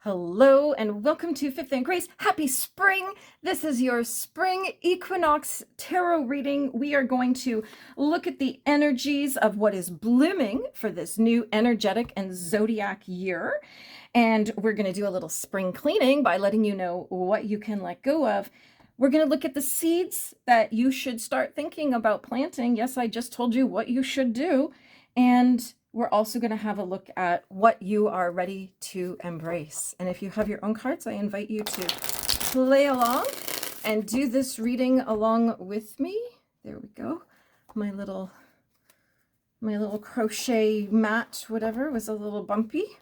Hello and welcome to Fifth and Grace. Happy spring! This is your Spring Equinox Tarot Reading. We are going to look at the energies of what is blooming for this new energetic and zodiac year. And we're going to do a little spring cleaning by letting you know what you can let go of. We're going to look at the seeds that you should start thinking about planting. Yes, I just told you what you should do. And we're also going to have a look at what you are ready to embrace. And if you have your own cards, I invite you to play along and do this reading along with me. There we go. My little crochet mat, whatever, was a little bumpy.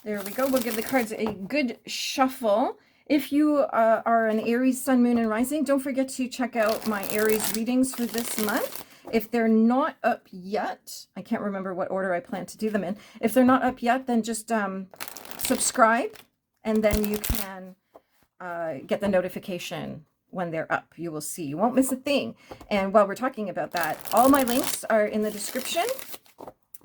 There we go. We'll give the cards a good shuffle. If you are an Aries, Sun, Moon, and Rising, don't forget to check out my Aries readings for this month. If they're not up yet, I can't remember what order I plan to do them in. If they're not up yet, then just subscribe, and then you can get the notification when they're up. You will see. You won't miss a thing. And while we're talking about that, all my links are in the description.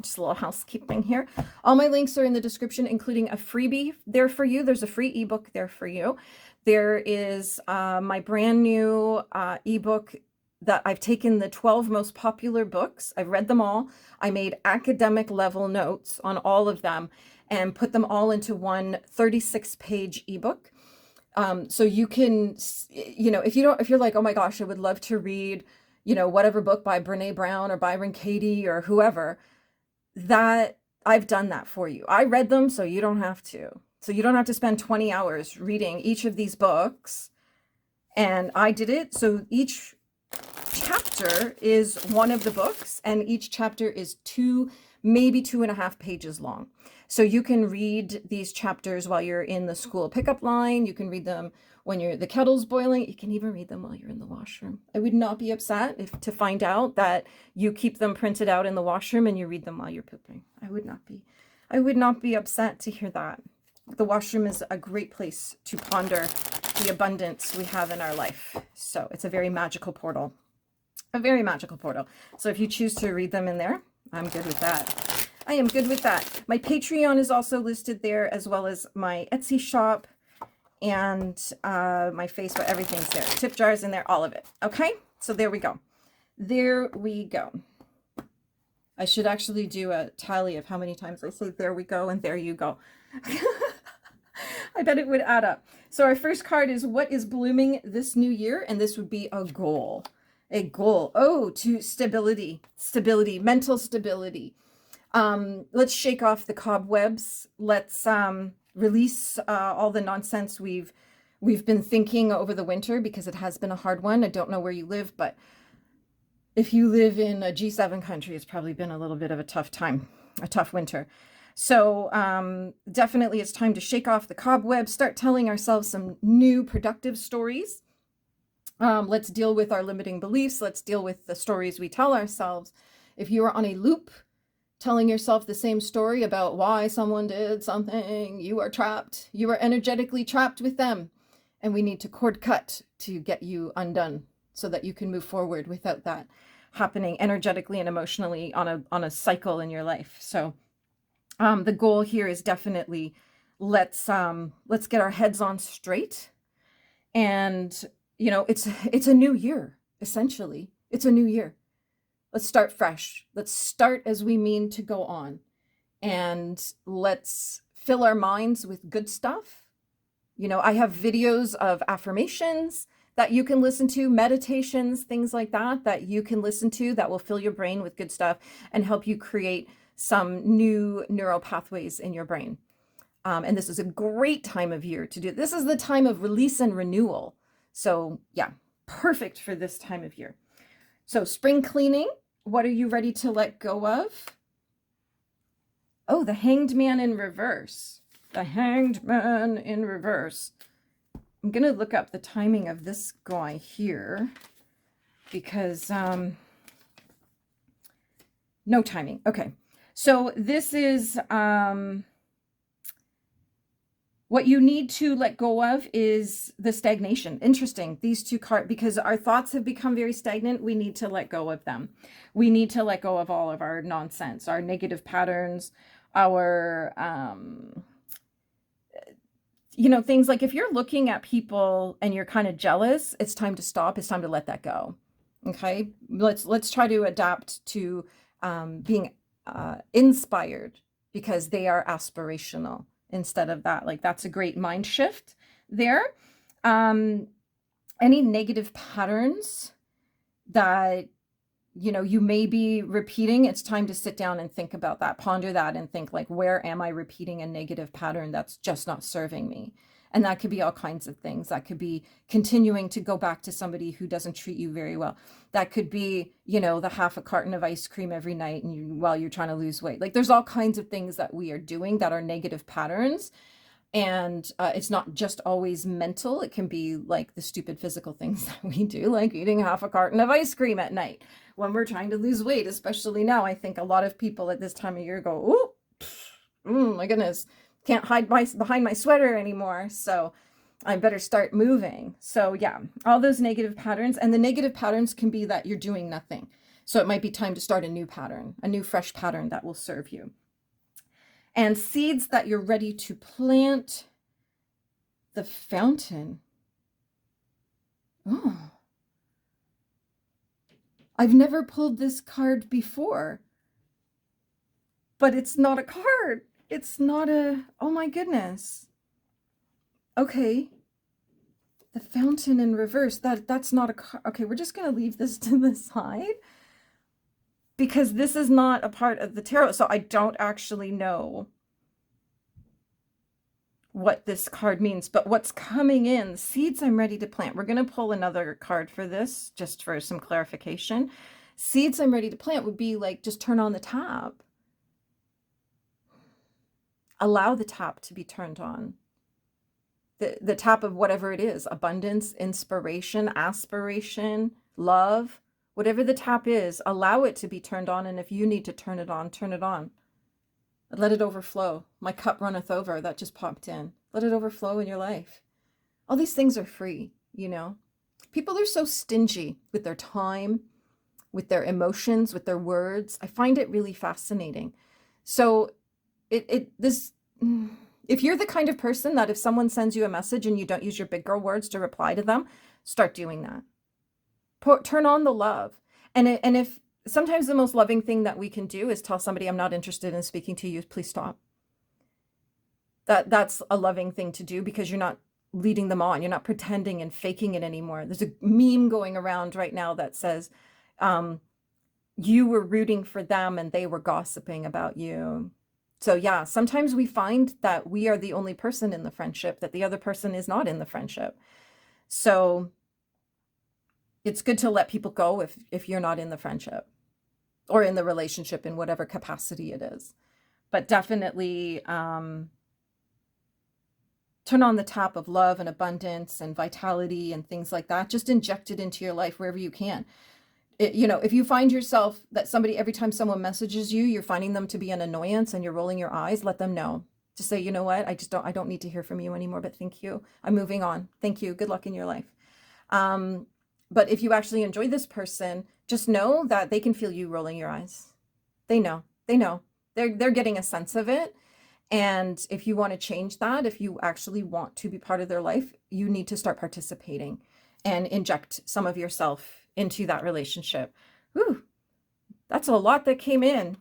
Just a little housekeeping here. All my links are in the description, including a freebie there for you. There's a free ebook there for you. There is my brand new ebook that I've taken the 12 most popular books. I've read them all. I made academic level notes on all of them and put them all into one 36-page ebook. So you can, if you're like, oh my gosh, I would love to read, whatever book by Brene Brown or Byron Katie or whoever, that I've done that for you. I read them, so you don't have to. So you don't have to spend 20 hours reading each of these books. And I did it. So each chapter is one of the books, and each chapter is maybe 2.5 pages long. So you can read these chapters while you're in the school pickup line. You can read them when the kettle's boiling. You can even read them while you're in the washroom. I would not be upset to find out that you keep them printed out in the washroom and you read them while you're pooping. I would not be upset to hear that. The washroom is a great place to ponder the abundance we have in our life. So it's a very magical portal. A very magical portal. So if you choose to read them in there, I'm good with that. I am good with that. My Patreon is also listed there, as well as my Etsy shop and my Facebook. Everything's there. Tip jars in there, all of it. Okay? So there we go. There we go. I should actually do a tally of how many times I say there we go and there you go. I bet it would add up. So our first card is what is blooming this new year, and this would be a goal. A goal. Oh, to stability, mental stability. Let's shake off the cobwebs. Let's release all the nonsense we've been thinking over the winter, because it has been a hard one. I don't know where you live, but if you live in a G7 country, it's probably been a little bit of a tough time, a tough winter. So definitely it's time to shake off the cobwebs, start telling ourselves some new productive stories. Let's deal with our limiting beliefs. Let's deal with the stories we tell ourselves. If you are on a loop telling yourself the same story about why someone did something, you are trapped. You are energetically trapped with them. And we need to cord cut to get you undone so that you can move forward without that happening energetically and emotionally on a cycle in your life. So the goal here is definitely let's get our heads on straight. And it's a new year, essentially. It's a new year. Let's start fresh. Let's start as we mean to go on. And let's fill our minds with good stuff. I have videos of affirmations that you can listen to, meditations, things like that you can listen to that will fill your brain with good stuff and help you create some new neural pathways in your brain. And this is a great time of year to do it. This is the time of release and renewal. So yeah, perfect for this time of year. So spring cleaning, what are you ready to let go of? Oh, the Hanged Man in reverse. The Hanged Man in reverse. I'm going to look up the timing of this guy here because no timing. Okay. So this is what you need to let go of is the stagnation. Interesting. These two cards, because our thoughts have become very stagnant, we need to let go of them. We need to let go of all of our nonsense, our negative patterns, our you know, things like if you're looking at people and you're kind of jealous, it's time to stop. It's time to let that go. Okay, let's try to adapt to being inspired because they are aspirational instead of that. Like that's a great mind shift there. Any negative patterns that you know you may be repeating, it's time to sit down and think about that, ponder that, and think like, where am I repeating a negative pattern that's just not serving me? And that could be all kinds of things. That could be continuing to go back to somebody who doesn't treat you very well. That could be, you know, the half a carton of ice cream every night and while you're trying to lose weight. Like there's all kinds of things that we are doing that are negative patterns. And it's not just always mental. It can be like the stupid physical things that we do, like eating half a carton of ice cream at night when we're trying to lose weight, especially now. I think a lot of people at this time of year go, oh, my goodness, can't hide behind my sweater anymore. So I better start moving. So yeah, all those negative patterns. And the negative patterns can be that you're doing nothing. So it might be time to start a new pattern, a new fresh pattern that will serve you. And seeds that you're ready to plant. The Fountain. Oh. I've never pulled this card before. But it's not a card. It's not a... Oh my goodness. Okay. The Fountain in reverse. That's not a card. Okay, we're just going to leave this to the side. Because this is not a part of the tarot, so I don't actually know what this card means. But what's coming in, seeds I'm ready to plant. We're going to pull another card for this, just for some clarification. Seeds I'm ready to plant would be like, just turn on the tap. Allow the tap to be turned on. The tap of whatever it is, abundance, inspiration, aspiration, love. Whatever the tap is, allow it to be turned on. And if you need to turn it on, turn it on. Let it overflow. My cup runneth over. That just popped in. Let it overflow in your life. All these things are free, you know. People are so stingy with their time, with their emotions, with their words. I find it really fascinating. So if you're the kind of person that if someone sends you a message and you don't use your big girl words to reply to them, start doing that. Turn on the love. And if sometimes the most loving thing that we can do is tell somebody, I'm not interested in speaking to you, please stop. That's a loving thing to do because you're not leading them on. You're not pretending and faking it anymore. There's a meme going around right now that says, you were rooting for them and they were gossiping about you. So yeah, sometimes we find that we are the only person in the friendship, that the other person is not in the friendship. So it's good to let people go if you're not in the friendship or in the relationship in whatever capacity it is. But definitely turn on the tap of love and abundance and vitality and things like that. Just inject it into your life wherever you can. You know, if you find yourself that somebody, every time someone messages you, you're finding them to be an annoyance and you're rolling your eyes, let them know. Just say, you know what, I don't need to hear from you anymore, but thank you. I'm moving on. Thank you. Good luck in your life. But if you actually enjoy this person, just know that they can feel you rolling your eyes. They know. They're getting a sense of it. And if you want to change that, if you actually want to be part of their life, you need to start participating and inject some of yourself into that relationship. Whew, that's a lot that came in.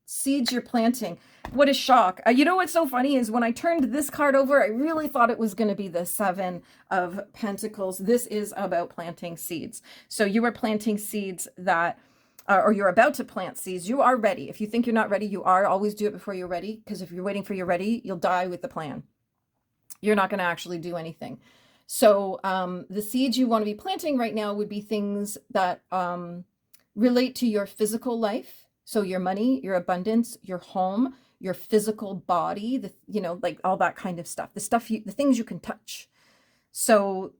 Seeds you're planting. What a shock. You know what's so funny is when I turned this card over, I really thought it was going to be the Seven of Pentacles. This is about planting seeds. So you are planting seeds that, or you're about to plant seeds. You are ready. If you think you're not ready, you are. Always do it before you're ready, because if you're waiting for you're ready, you'll die with the plan. You're not going to actually do anything. So the seeds you want to be planting right now would be things that relate to your physical life. So your money, your abundance, your home, your physical body, you know, like all that kind of stuff, the things you can touch. So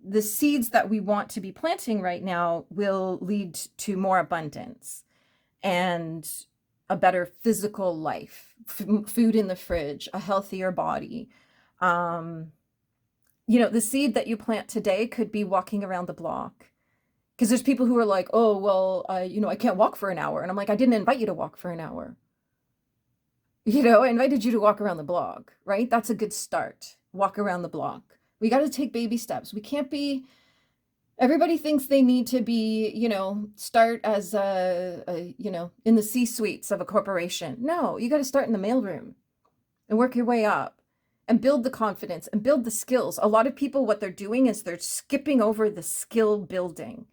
the seeds that we want to be planting right now will lead to more abundance and a better physical life, food in the fridge, a healthier body. You know, the seed that you plant today could be walking around the block. Because there's people who are like, oh, well, you know, I can't walk for an hour. And I'm like, I didn't invite you to walk for an hour. You know, I invited you to walk around the block, right? That's a good start. Walk around the block. We got to take baby steps. We can't be, everybody thinks they need to be, you know, start as you know, in the C-suites of a corporation. No, you got to start in the mailroom and work your way up and build the confidence and build the skills. A lot of people, what they're doing is they're skipping over the skill building.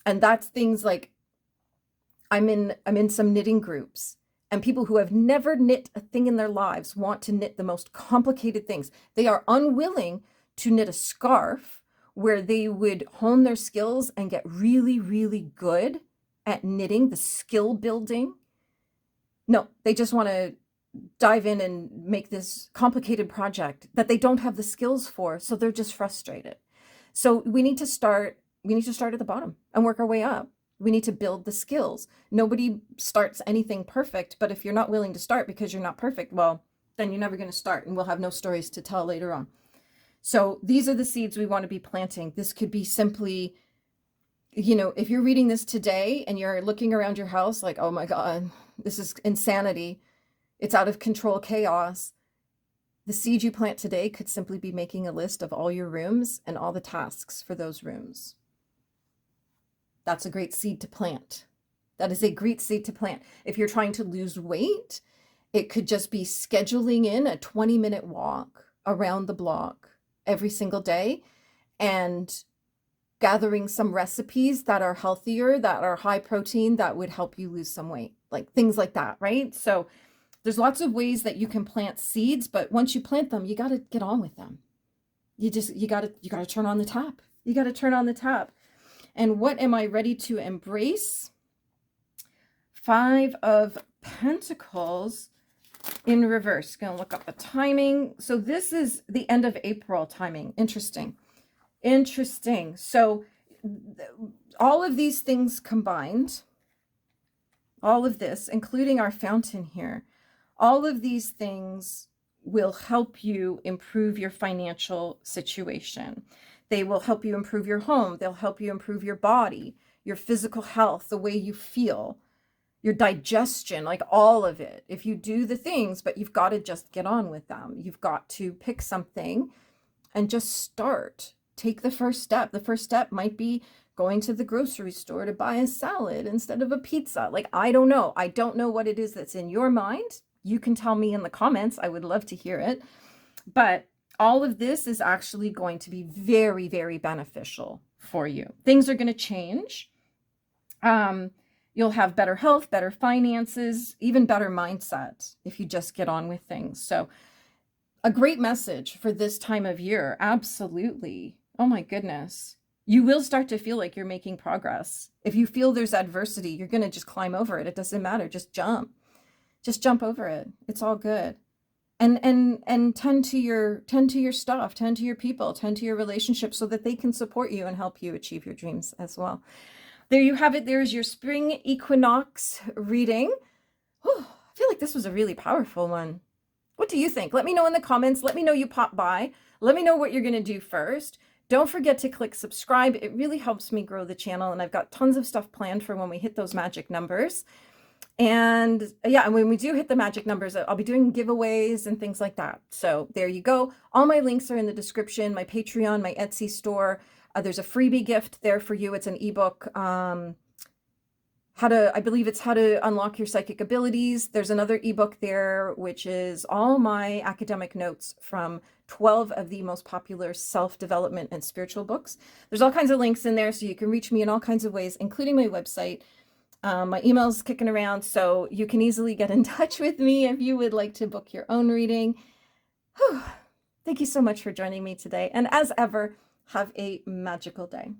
And that's things like, I'm in some knitting groups, and people who have never knit a thing in their lives want to knit the most complicated things. They are unwilling to knit a scarf where they would hone their skills and get really, really good at knitting, the skill building. No, they just want to dive in and make this complicated project that they don't have the skills for, so they're just frustrated. So we need to start at the bottom and work our way up. We need to build the skills. Nobody starts anything perfect, but if you're not willing to start because you're not perfect, well, then you're never going to start, and we'll have no stories to tell later on. So these are the seeds we want to be planting. This could be simply, you know, if you're reading this today and you're looking around your house like, oh my God, this is insanity. It's out of control chaos. The seed you plant today could simply be making a list of all your rooms and all the tasks for those rooms. That's a great seed to plant. That is a great seed to plant. If you're trying to lose weight, it could just be scheduling in a 20-minute walk around the block every single day and gathering some recipes that are healthier, that are high protein, that would help you lose some weight, like things like that, right? So there's lots of ways that you can plant seeds, but once you plant them, you got to get on with them. You got to turn on the tap. You got to turn on the tap. And what am I ready to embrace? 5 of Pentacles in reverse. Gonna look up the timing. So this is the end of April timing. Interesting. Interesting. So all of these things combined, all of this, including our fountain here, all of these things will help you improve your financial situation. They will help you improve your home. They'll help you improve your body, your physical health, the way you feel, your digestion, like all of it. If you do the things, but you've got to just get on with them. You've got to pick something and just start. Take the first step. The first step might be going to the grocery store to buy a salad instead of a pizza. Like, I don't know. I don't know what it is that's in your mind. You can tell me in the comments. I would love to hear it. But all of this is actually going to be very, very beneficial for you. Things are going to change. You'll have better health, better finances, even better mindset if you just get on with things. So a great message for this time of year. Absolutely. Oh my goodness. You will start to feel like you're making progress. If you feel there's adversity, you're going to just climb over it. It doesn't matter. Just jump. Just jump over it. It's all good. And tend to your stuff, tend to your people, tend to your relationships so that they can support you and help you achieve your dreams as well. There you have it. There's your spring equinox reading. Whew, I feel like this was a really powerful one. What do you think? Let me know in the comments. Let me know you popped by. Let me know what you're going to do first. Don't forget to click subscribe. It really helps me grow the channel, and I've got tons of stuff planned for when we hit those magic numbers. And yeah, and when we do hit the magic numbers, I'll be doing giveaways and things like that. So there you go. All my links are in the description, my Patreon, my Etsy store. There's a freebie gift there for you. It's an ebook. I believe it's How to Unlock Your Psychic Abilities. There's another ebook there, which is all my academic notes from 12 of the most popular self-development and spiritual books. There's all kinds of links in there, so you can reach me in all kinds of ways, including my website. My email's kicking around, so you can easily get in touch with me if you would like to book your own reading. Whew. Thank you so much for joining me today. And as ever, have a magical day.